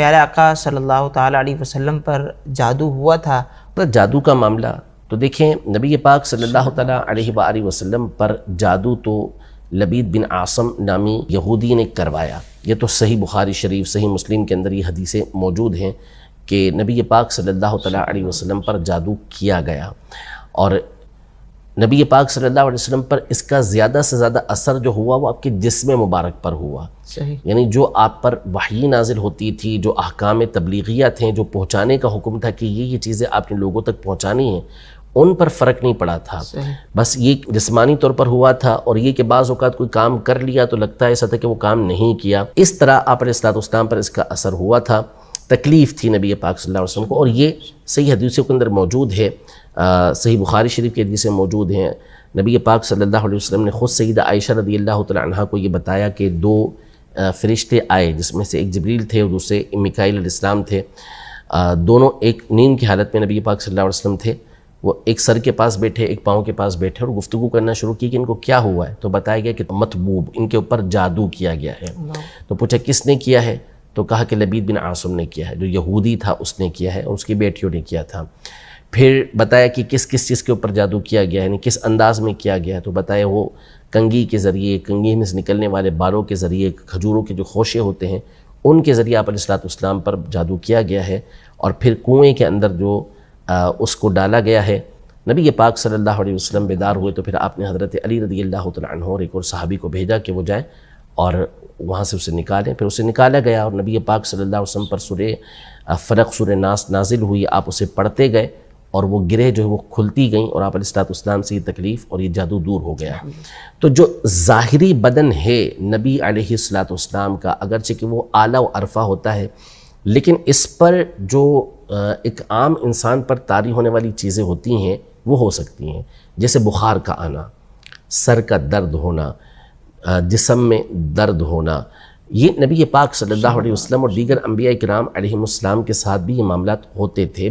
پیارے آقا صلی اللہ تعالیٰ علیہ وسلم پر جادو ہوا تھا؟ جادو کا معاملہ تو دیکھیں، نبی پاک صلی اللہ تعالیٰ علیہ وآلہ وسلم پر جادو تو لبید بن عاصم نامی یہودی نے کروایا۔ یہ تو صحیح بخاری شریف، صحیح مسلم کے اندر یہ حدیثیں موجود ہیں کہ نبی پاک صلی اللہ تعالیٰ علیہ وسلم پر جادو کیا گیا، اور نبی پاک صلی اللہ علیہ وسلم پر اس کا زیادہ سے زیادہ اثر جو ہوا وہ آپ کے جسم مبارک پر ہوا۔ صحیح، یعنی جو آپ پر وحی نازل ہوتی تھی، جو احکام تبلیغیہ تھے، جو پہنچانے کا حکم تھا کہ یہ چیزیں آپ نے لوگوں تک پہنچانی ہیں، ان پر فرق نہیں پڑا تھا۔ صحیح، بس یہ جسمانی طور پر ہوا تھا، اور یہ کہ بعض اوقات کوئی کام کر لیا تو لگتا ہے ایسا تھا کہ وہ کام نہیں کیا۔ اس طرح آپ علیہ السلام پر اس کا اثر ہوا تھا، تکلیف تھی نبی پاک صلی اللہ علیہ وسلم کو، اور یہ صحیح حدیثوں کے اندر موجود ہے، صحیح بخاری شریف کی حدیثیں موجود ہیں۔ نبی پاک صلی اللہ علیہ وسلم نے خود سیدہ عائشہ رضی اللہ تعالی عنہ کو یہ بتایا کہ دو فرشتے آئے، جس میں سے ایک جبریل تھے اور دوسرے میکائیل علیہ السلام تھے۔ دونوں ایک نیند کی حالت میں نبی پاک صلی اللہ علیہ وسلم تھے، وہ ایک سر کے پاس بیٹھے، ایک پاؤں کے پاس بیٹھے، اور گفتگو کرنا شروع کی کہ ان کو کیا ہوا ہے، تو بتایا گیا کہ مطبوب، ان کے اوپر جادو کیا گیا ہے۔ تو پوچھا کس نے کیا ہے، تو کہا کہ لبید بن عاصم نے کیا ہے، جو یہودی تھا اس نے کیا ہے، اور اس کی بیٹیوں نے کیا تھا۔ پھر بتایا کہ کس کس چیز کے اوپر جادو کیا گیا ہے، یعنی کس انداز میں کیا گیا ہے، تو بتایا وہ کنگھی کے ذریعے، کنگھی میں سے نکلنے والے بالوں کے ذریعے، کھجوروں کے جو خوشے ہوتے ہیں ان کے ذریعے آپ علیہ السلام پر جادو کیا گیا ہے، اور پھر کنویں کے اندر جو اس کو ڈالا گیا ہے۔ نبی پاک صلی اللہ علیہ وسلم بیدار ہوئے تو پھر آپ نے حضرت علی رضی اللہ تعالیٰ عنہ اور ایک اور صحابی کو بھیجا کہ وہ جائیں اور وہاں سے اسے نکالیں۔ پھر اسے نکالا گیا، اور نبی پاک صلی اللہ علیہ وسلم پر سورہ فلق، سورہ ناس نازل ہوئی، آپ اسے پڑھتے گئے، اور وہ گرہ جو ہے وہ کھلتی گئیں، اور آپ علیہ السلام سے یہ تکلیف اور یہ جادو دور ہو گیا۔ تو جو ظاہری بدن ہے نبی علیہ السلام کا، اگرچہ کہ وہ اعلیٰ و عرفہ ہوتا ہے، لیکن اس پر جو ایک عام انسان پر طاری ہونے والی چیزیں ہوتی ہیں وہ ہو سکتی ہیں، جیسے بخار کا آنا، سر کا درد ہونا، جسم میں درد ہونا۔ یہ نبی پاک صلی اللہ علیہ وسلم اور دیگر انبیاء کرام علیہم السلام کے ساتھ بھی یہ معاملات ہوتے تھے۔